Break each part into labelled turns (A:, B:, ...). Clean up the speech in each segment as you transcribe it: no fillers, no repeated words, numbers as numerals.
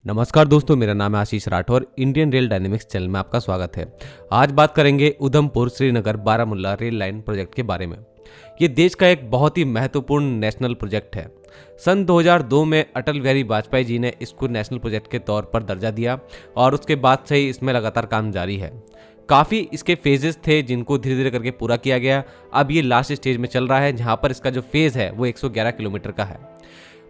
A: नमस्कार दोस्तों, मेरा नाम है Ashish Rathore. Indian rail dynamics channel में आपका स्वागत है। आज बात करेंगे Udhampur Srinagar Baramulla rail line project के बारे में। ये देश का एक बहुत ही महत्वपूर्ण नेशनल प्रोजेक्ट है। सन 2002 में अटल बिहारी वाजपेयी जी ने इसको नेशनल प्रोजेक्ट के तौर पर दर्जा दिया और उसके बाद से ही इसमें लगातार काम जारी है। काफ़ी इसके फेजेस थे जिनको धीरे धीरे करके पूरा किया गया। अब ये लास्ट स्टेज में चल रहा है जहाँ पर इसका जो फेज़ है वो 111 किलोमीटर का है।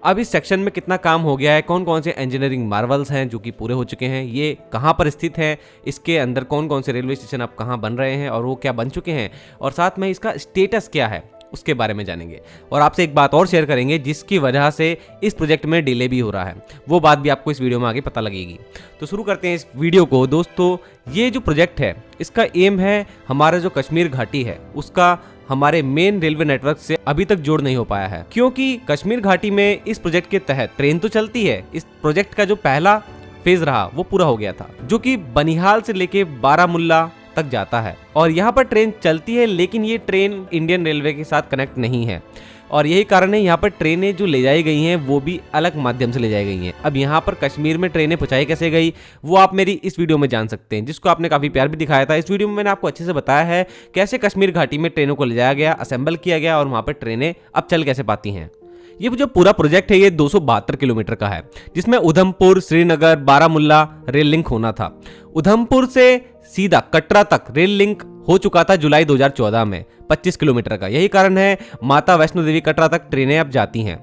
A: अब इस सेक्शन में कितना काम हो गया है, कौन कौन से इंजीनियरिंग मार्वल्स हैं जो कि पूरे हो चुके हैं, ये कहाँ पर स्थित है, इसके अंदर कौन कौन से रेलवे स्टेशन अब कहाँ बन रहे हैं और वो क्या बन चुके हैं, और साथ में इसका स्टेटस क्या है उसके बारे में जानेंगे। और आपसे एक बात और शेयर करेंगे जिसकी वजह से इस प्रोजेक्ट में डिले भी हो रहा है, वो बात भी आपको इस वीडियो में आगे पता लगेगी। तो शुरू करते हैं इस वीडियो को। दोस्तों, ये जो प्रोजेक्ट है इसका एम है हमारा जो कश्मीर घाटी है उसका हमारे मेन रेलवे नेटवर्क से अभी तक जोड़ नहीं हो पाया है, क्योंकि कश्मीर घाटी में इस प्रोजेक्ट के तहत ट्रेन तो चलती है। इस प्रोजेक्ट का जो पहला फेज रहा वो पूरा हो गया था, जो कि बनिहाल से लेके बारामूला तक जाता है और यहाँ पर ट्रेन चलती है, लेकिन ये ट्रेन इंडियन रेलवे के साथ कनेक्ट नहीं है और यही कारण है यहाँ पर ट्रेनें जो ले जाई गई हैं वो भी अलग माध्यम से ले जाई गई हैं। अब यहाँ पर कश्मीर में ट्रेनें पहुँचाई कैसे गई वो आप मेरी इस वीडियो में जान सकते हैं, जिसको आपने काफ़ी प्यार भी दिखाया था। इस वीडियो में मैंने आपको अच्छे से बताया है कैसे कश्मीर घाटी में ट्रेनों को ले जाया गया, असेंबल किया गया और वहाँ पर ट्रेनें अब चल कैसे पाती हैं। ये जो पूरा प्रोजेक्ट है ये 272 किलोमीटर का है, जिसमें उधमपुर श्रीनगर बारामूला रेल लिंक होना था। उधमपुर से सीधा कटरा तक रेल लिंक हो चुका था जुलाई 2014 में 25 किलोमीटर का। यही कारण है माता वैष्णो देवी कटरा तक ट्रेनें अब जाती हैं।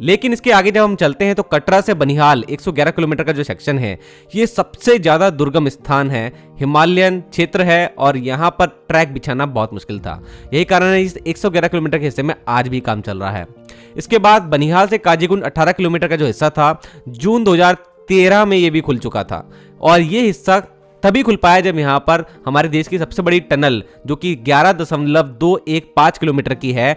A: लेकिन इसके आगे जब हम चलते हैं तो कटरा से बनिहाल 111 किलोमीटर का जो सेक्शन है ये सबसे ज़्यादा दुर्गम स्थान है, हिमालयन क्षेत्र है और यहाँ पर ट्रैक बिछाना बहुत मुश्किल था। यही कारण है इस 111 किलोमीटर के हिस्से में आज भी काम चल रहा है। इसके बाद बनिहाल से काजीगुंड 18 किलोमीटर का जो हिस्सा था जून 2013 में ये भी खुल चुका था और ये हिस्सा तभी खुल पाया जब यहाँ पर हमारे देश की सबसे बड़ी टनल जो कि 11.215 किलोमीटर की है,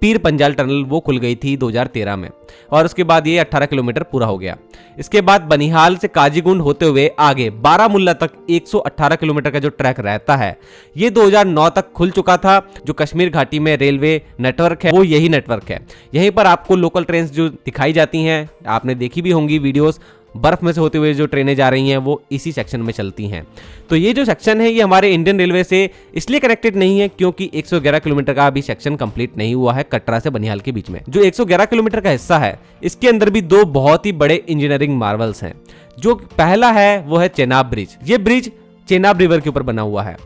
A: पीर पंजाल टनल, वो खुल गई थी 2013 में और उसके बाद ये 18 किलोमीटर पूरा हो गया। इसके बाद बनिहाल से काजीगुंड होते हुए आगे बारामूला तक 118 किलोमीटर का जो ट्रैक रहता है ये 2009 तक खुल चुका था। जो कश्मीर घाटी में रेलवे नेटवर्क है वो यही नेटवर्क है। यहीं पर आपको लोकल ट्रेन जो दिखाई जाती हैं, आपने देखी भी होंगी वीडियोस, बर्फ में से होते हुए जो ट्रेनें जा रही हैं वो इसी सेक्शन में चलती हैं। तो ये जो सेक्शन है ये हमारे इंडियन रेलवे से इसलिए कनेक्टेड नहीं है क्योंकि 111 किलोमीटर का अभी सेक्शन कंप्लीट नहीं हुआ है कटरा से बनिहाल के बीच में। जो 111 किलोमीटर का हिस्सा है इसके अंदर भी दो बहुत ही बड़े इंजीनियरिंग मार्वल्स हैं। जो पहला है वो है चेनाब ब्रिज। ये ब्रिज चेनाब रिवर के ऊपर बना हुआ है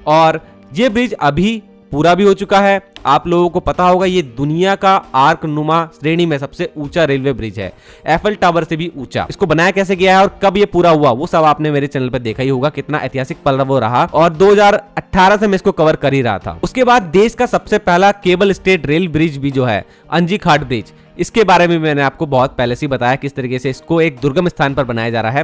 A: और ये ब्रिज अभी पूरा भी हो चुका है। आप लोगों को पता होगा ये दुनिया का आर्क नुमा श्रेणी में सबसे ऊंचा रेलवे ब्रिज है, एफएल टावर से भी ऊंचा। इसको बनाया कैसे गया है और कब ये पूरा हुआ वो सब आपने मेरे चैनल पर देखा ही होगा, कितना ऐतिहासिक पल वो रहा और 2018 से मैं इसको कवर कर ही रहा था। उसके बाद देश का सबसे पहला केबल स्टेट रेल ब्रिज भी जो है अंजी घाट ब्रिज, इसके बारे में मैंने आपको बहुत पहले से बताया किस तरीके से इसको एक दुर्गम स्थान पर बनाया जा रहा है।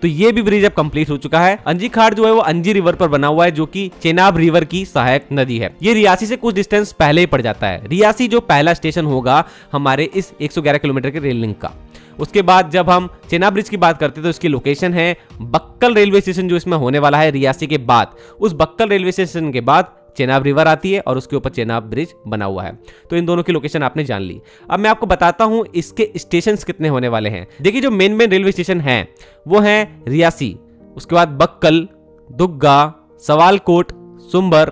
A: तो ये भी ब्रिज अब कंप्लीट हो चुका है। अंजी घाट जो है वो अंजी रिवर पर बना हुआ है जो कि चेनाब रिवर की सहायक नदी है। ये रियासी से कुछ डिस्टेंस पहले ही पड़ जाता है। रियासी जो पहला स्टेशन होगा हमारे इस 111 किलोमीटर के रेल लिंक का। उसके बाद जब हम चेनाब ब्रिज की बात करते हैं तो इसकी लोकेशन है बक्कल रेलवे स्टेशन जो इसमें होने वाला है रियासी के बाद। उस बक्कल रेलवे स्टेशन के बाद चेनाब रिवर आती है और उसके ऊपर चेनाब ब्रिज बना हुआ है। तो इन दोनों की लोकेशन आपने जान ली। अब मैं आपको बताता हूं इसके स्टेशंस कितने होने वाले हैं। देखिए जो मेन रेलवे स्टेशन हैं वो हैं रियासी, उसके बाद बक्कल, दुग्गा, सवालकोट, सुंबर,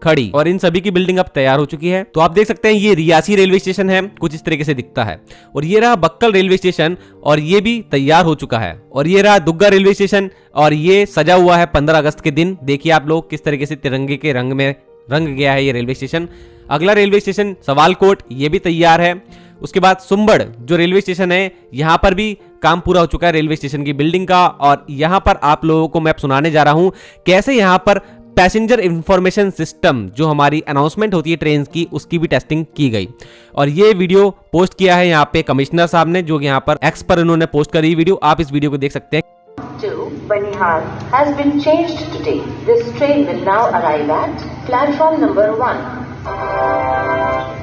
A: खड़ी और इन सभी की बिल्डिंग अब तैयार हो चुकी है। तो आप देख सकते हैं ये रियासी रेलवे स्टेशन है, कुछ इस तरीके से दिखता है और ये रहा बक्कल रेलवे स्टेशन और ये भी तैयार हो चुका है और ये रहा दुग्गा रेलवे स्टेशन और ये सजा हुआ है 15 अगस्त के दिन। देखिए आप लोग किस तरीके से तिरंगे के रंग में रंग गया है ये रेलवे स्टेशन। अगला रेलवे स्टेशन सवालकोट, ये भी तैयार है। उसके बाद सुंबड़ जो रेलवे स्टेशन है यहाँ पर भी काम पूरा हो चुका है रेलवे स्टेशन की बिल्डिंग का और यहाँ पर आप लोगों को मैं सुनाने जा रहा हूँ कैसे यहाँ पर पैसेंजर इंफॉर्मेशन सिस्टम जो हमारी अनाउंसमेंट होती है ट्रेन की उसकी भी टेस्टिंग की गई और ये वीडियो पोस्ट किया है यहाँ पे कमिश्नर साहब ने, जो यहाँ पर एक्स पर इन्होंने पोस्ट करी वीडियो। आप इस वीडियो को देख सकते हैं।
B: To Banihal has been changed today. This train will now arrive at platform number 1.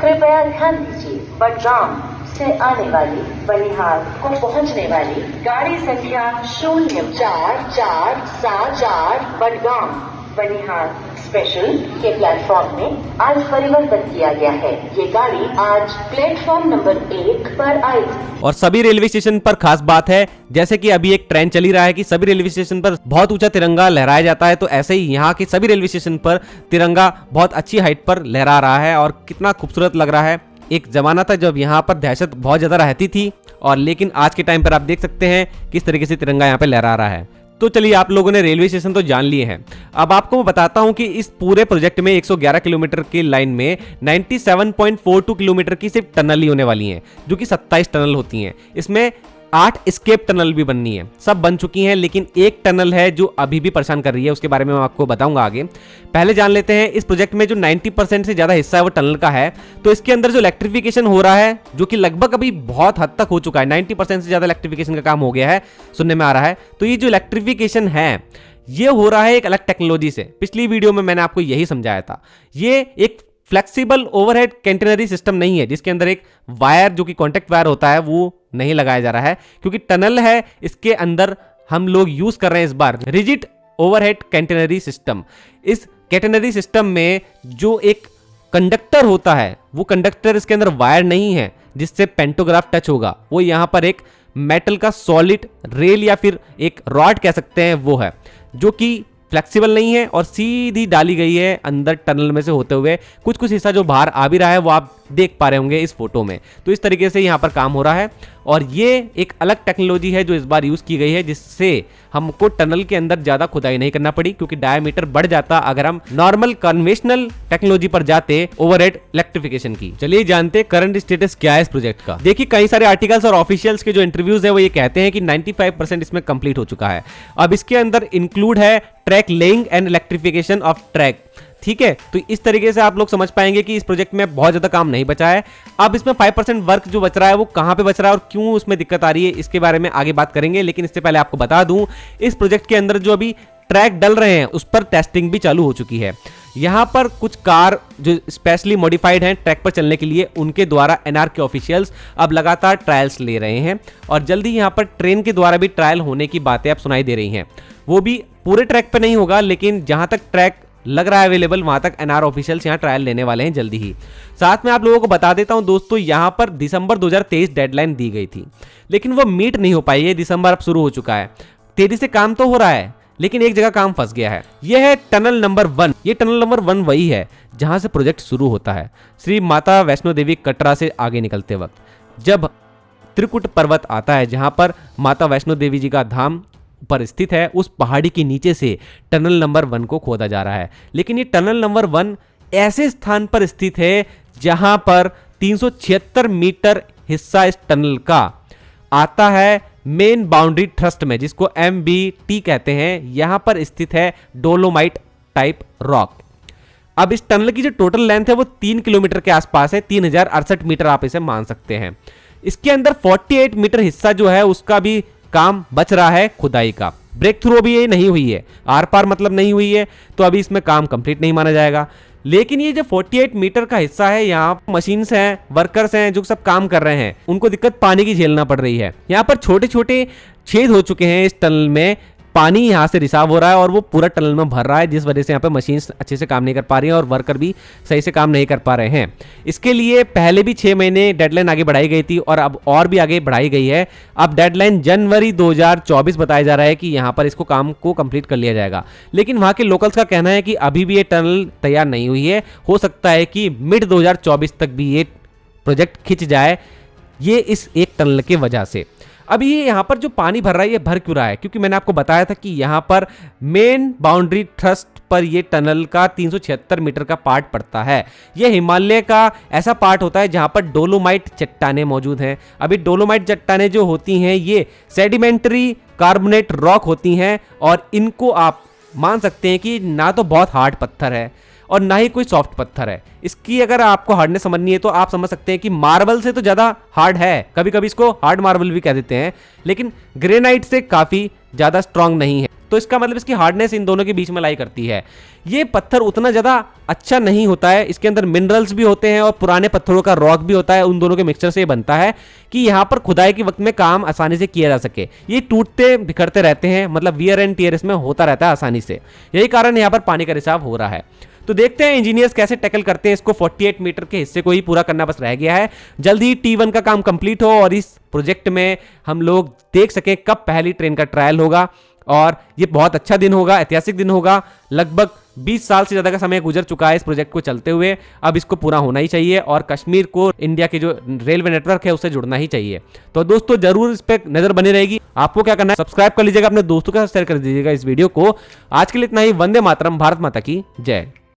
B: कृपया ध्यान दीजिए, बडगाम से आने वाली बनिहाल को पहुंचने वाली गाड़ी संख्या 0447 बडगाम बनिहाल स्पेशल के प्लेटफॉर्म में आज परिवर्तन किया गया है। ये गाड़ी आज प्लेटफॉर्म नंबर 1 पर आई।
A: और सभी रेलवे स्टेशन पर खास बात है, जैसे कि अभी एक ट्रेंड चली रहा है कि सभी रेलवे स्टेशन पर बहुत ऊंचा तिरंगा लहराया जाता है, तो ऐसे ही यहाँ के सभी रेलवे स्टेशन पर तिरंगा बहुत अच्छी हाइट पर लहरा रहा है और कितना खूबसूरत लग रहा है। एक जमाना था जब यहाँ पर दहशत बहुत ज्यादा रहती थी, और लेकिन आज के टाइम पर आप देख सकते हैं किस तरीके से तिरंगा यहाँ पे लहरा रहा है। तो चलिए, आप लोगों ने रेलवे स्टेशन तो जान लिए हैं, अब आपको मैं बताता हूं कि इस पूरे प्रोजेक्ट में 111 किलोमीटर की लाइन में 97.42 किलोमीटर की सिर्फ टनल ही होने वाली हैं, जो कि 27 टनल होती हैं। इसमें 8 स्केप टनल भी बननी है, सब बन चुकी हैं, लेकिन एक टनल है जो अभी भी परेशान कर रही है, उसके बारे में मैं आपको बताऊंगा आगे। पहले जान लेते हैं, इस प्रोजेक्ट में जो 90% से ज्यादा हिस्सा है वो टनल का है, तो इसके अंदर जो इलेक्ट्रिफिकेशन हो रहा है, जो कि लगभग अभी बहुत हद तक हो चुका है, 90% से ज्यादा इलेक्ट्रिफिकेशन का काम हो गया है, सुनने में आ रहा है। तो ये जो इलेक्ट्रिफिकेशन है ये हो रहा है एक अलग टेक्नोलॉजी से। पिछली वीडियो में मैंने आपको यही समझाया था, ये एक फ्लेक्सिबल ओवरहेड कैंटेनरी सिस्टम नहीं है, जिसके अंदर एक वायर जो कि कॉन्टैक्ट वायर होता है वो नहीं लगाया जा रहा है, क्योंकि टनल है, इसके अंदर हम लोग यूज कर रहे हैं इस बार रिजिड ओवरहेड कैंटेनरी सिस्टम। इस कैंटेनरी सिस्टम में जो एक कंडक्टर होता है, वो कंडक्टर इसके अंदर वायर नहीं है जिससे पेंटोग्राफ टच होगा, वो यहाँ पर एक मेटल का सॉलिड रेल या फिर एक रॉड कह सकते हैं वो है, जो कि फ्लेक्सिबल नहीं है और सीधी डाली गई है अंदर टनल में से होते हुए। कुछ कुछ हिस्सा जो बाहर आ भी रहा है वो आप देख पा रहे होंगे इस फोटो में। तो इस तरीके से यहाँ पर काम हो रहा है, और ये एक अलग टेक्नोलॉजी है जो इस बार यूज की गई है, जिससे हमको टनल के अंदर ज्यादा खुदाई नहीं करना पड़ी, क्योंकि डायमीटर बढ़ जाता अगर हम नॉर्मल कन्वेंशनल टेक्नोलॉजी पर जाते ओवरहेड इलेक्ट्रिफिकेशन की। चलिए जानते करंट स्टेटस क्या है इस प्रोजेक्ट का। देखिए, कई सारे आर्टिकल्स और ऑफिशियल्स के जो इंटरव्यूज है वो ये कहते हैं कि 95% इसमें कंप्लीट हो चुका है। अब इसके अंदर इंक्लूड है track laying and electrification of track, ठीक है। तो इस तरीके से आप लोग समझ पाएंगे कि इस प्रोजेक्ट में बहुत ज्यादा काम नहीं बचा है। अब इसमें 5% वर्क जो बच रहा है वो कहां पे बच रहा है और क्यों उसमें दिक्कत आ रही है, इसके बारे में आगे बात करेंगे। लेकिन इससे पहले आपको बता दूं, इस प्रोजेक्ट के अंदर जो अभी ट्रैक डल रहे हैं उस पर टेस्टिंग भी चालू हो चुकी है। यहाँ पर कुछ कार जो स्पेशली मॉडिफाइड हैं ट्रैक पर चलने के लिए, उनके द्वारा एनआर के ऑफिशियल्स अब लगातार ट्रायल्स ले रहे हैं, और जल्दी यहाँ पर ट्रेन के द्वारा भी ट्रायल होने की बातें अब सुनाई दे रही हैं। वो भी पूरे ट्रैक पे नहीं होगा, लेकिन जहां तक ट्रैक लग रहा है अवेलेबल वहां तक एनआर ऑफिशियल्स यहां ट्रायल लेने वाले हैं जल्दी ही। साथ में आप लोगों को बता देता हूं दोस्तों, यहां पर दिसंबर 2023 डेडलाइन दी गई थी, लेकिन वो मीट नहीं हो पाई है। दिसंबर अब शुरू हो चुका है, तेजी से काम तो हो रहा है, लेकिन एक जगह काम फंस गया है। यह है टनल नंबर 1। ये टनल नंबर 1 वही है जहां से प्रोजेक्ट शुरू होता है, श्री माता वैष्णो देवी कटरा से आगे निकलते वक्त, जब त्रिकुट पर्वत आता है जहां पर माता वैष्णो देवी जी का धाम पर स्थित है, उस पहाड़ी के नीचे से टनल नंबर 1 को खोदा जा रहा है। लेकिन ये टनल नंबर 1 ऐसे स्थान पर स्थित है जहां पर 376 मीटर हिस्सा इस टनल का आता है मेन बाउंड्री ट्रस्ट में, जिसको MBT कहते हैं। यहां पर स्थित है डोलोमाइट टाइप रॉक। अब इस टनल की जो टोटल लेंथ है वो 3 किलोमीटर के आसपास है, 3068 मीटर आप इसे मान सकते हैं। इसके अंदर 48 मीटर हिस्सा जो है उसका भी काम बच रहा है खुदाई का। ब्रेक थ्रू अभी ये नहीं हुई है, आर पार मतलब नहीं हुई है, तो अभी इसमें काम कंप्लीट नहीं माना जाएगा। लेकिन ये जो 48 मीटर का हिस्सा है, यहाँ मशीन्स हैं, वर्कर्स हैं जो सब काम कर रहे हैं, उनको दिक्कत पानी की झेलना पड़ रही है। यहाँ पर छोटे छोटे छेद हो चुके हैं इस टनल में, पानी यहाँ से रिसाव हो रहा है और वो पूरा टनल में भर रहा है, जिस वजह से यहाँ पे मशीन्स अच्छे से काम नहीं कर पा रही हैं और वर्कर भी सही से काम नहीं कर पा रहे हैं। इसके लिए पहले भी 6 महीने डेडलाइन आगे बढ़ाई गई थी और अब और भी आगे बढ़ाई गई है। अब डेडलाइन जनवरी 2024 बताया जा रहा है कि यहाँ पर इसको काम को कंप्लीट कर लिया जाएगा। लेकिन वहाँ के लोकल्स का कहना है कि अभी भी ये टनल तैयार नहीं हुई है, हो सकता है कि मिड 2024 तक भी ये प्रोजेक्ट खिंच जाए, ये इस एक टनल की वजह से। अब ये यहाँ पर जो पानी भर रहा है ये भर क्यों रहा है, क्योंकि मैंने आपको बताया था कि यहाँ पर मेन बाउंड्री ट्रस्ट पर ये टनल का 376 मीटर का पार्ट पड़ता है। ये हिमालय का ऐसा पार्ट होता है जहाँ पर डोलोमाइट चट्टानें मौजूद हैं। अभी डोलोमाइट चट्टानें जो होती हैं ये सेडिमेंट्री कार्बोनेट रॉक होती हैं, और इनको आप मान सकते हैं कि ना तो बहुत हार्ड पत्थर है और ना ही कोई सॉफ्ट पत्थर है। इसकी अगर आपको हार्डनेस समझनी है तो आप समझ सकते हैं कि मार्बल से तो ज़्यादा हार्ड है, कभी कभी इसको हार्ड मार्बल भी कह देते हैं, लेकिन ग्रेनाइट से काफ़ी ज़्यादा स्ट्रांग नहीं है। तो इसका मतलब इसकी हार्डनेस इन दोनों के बीच में लाई करती है। ये पत्थर उतना ज़्यादा अच्छा नहीं होता है, इसके अंदर मिनरल्स भी होते हैं और पुराने पत्थरों का रॉक भी होता है, उन दोनों के मिक्सचर से ये बनता है कि यहाँ पर खुदाई के वक्त में काम आसानी से किया जा सके। ये टूटते बिखरते रहते हैं, मतलब वियर एंड टियर इसमें होता रहता है आसानी से, यही कारण यहाँ पर पानी का रिसाव हो रहा है। तो देखते हैं इंजीनियर्स कैसे टैकल करते हैं इसको। 48 मीटर के हिस्से को ही पूरा करना बस रह गया है, जल्द ही T1 का काम कंप्लीट हो और इस प्रोजेक्ट में हम लोग देख सकें कब पहली ट्रेन का ट्रायल होगा। और ये बहुत अच्छा दिन होगा, ऐतिहासिक दिन होगा। लगभग 20 साल से ज़्यादा का समय गुजर चुका है इस प्रोजेक्ट को चलते हुए, अब इसको पूरा होना ही चाहिए और कश्मीर को इंडिया के जो रेलवे नेटवर्क है उससे जुड़ना ही चाहिए। तो दोस्तों जरूर इस पर नजर बनी रहेगी। आपको क्या करना है, सब्सक्राइब कर लीजिएगा, अपने दोस्तों के साथ शेयर कर दीजिएगा इस वीडियो को। आज के लिए इतना ही। वंदे मातरम, भारत माता की जय।